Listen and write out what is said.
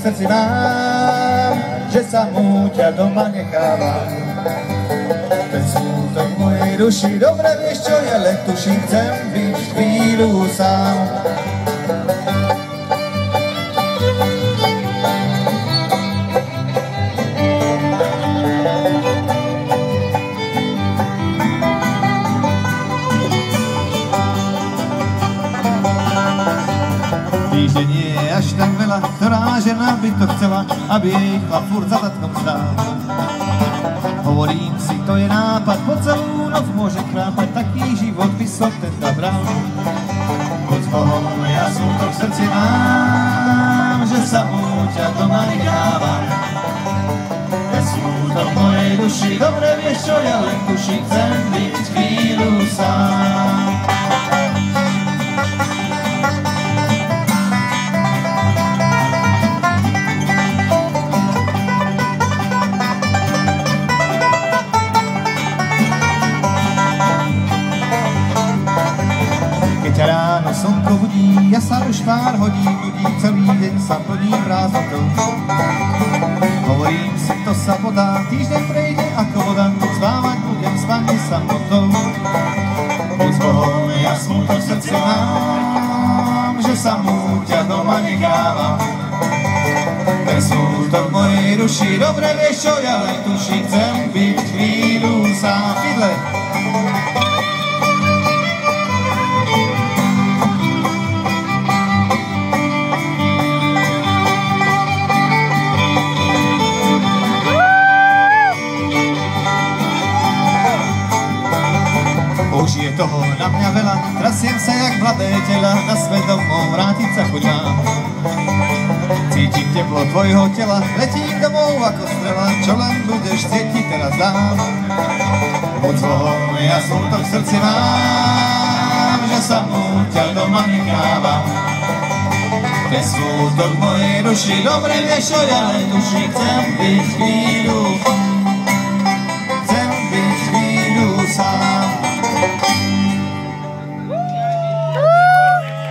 srdci mám, že sa múťa doma nechávam. Ten smútok v mojej duši, dobre vieš čo je, len tuším, chcem byť chvíľu sám. Týždeň nie je až tak veľa, ktorá žena by to chcela, aby jej chlap furt za zadkom stál. Hovorím si, to je nápad, po celú noc môže krápať, taký život by som teda bral. Poď s Bohom, ja smútok v srdci mám, že sa múťa doma nechávam. Ten smútok v mojej duši, dobre vieš čo, ja len tuším, chcem byť chvíľu sám. Keď ráno slnko budí, ja sa už pár hodín nudí, celý deň sa plní prázdnotou. Hovorím si, to sa podá, týždeň prejde ako voda, spávať budem s pani samotou. Poď s Bohom, ja smútok v srdci mám, že sa múťa doma nechávam. Ten smútok v mojej duši, dobre vieš čo, ja len tuším, chcem byť chvíľu sám. Fidle! Už je toho na mňa veľa, trasiem sa jak mladé tela, na svet domov vrátiť sa chuť mám. Cítim teplo tvojho tela, letím domov ako strela, čo len budeš chcieť ti teraz dám. Poď s Bohom, ja smútok v srdci mám, že sa múťa doma nechávam. Ten smútok v mojej duši, dobre vieš čo, ja len tuším, chcem byť chvíľu sám.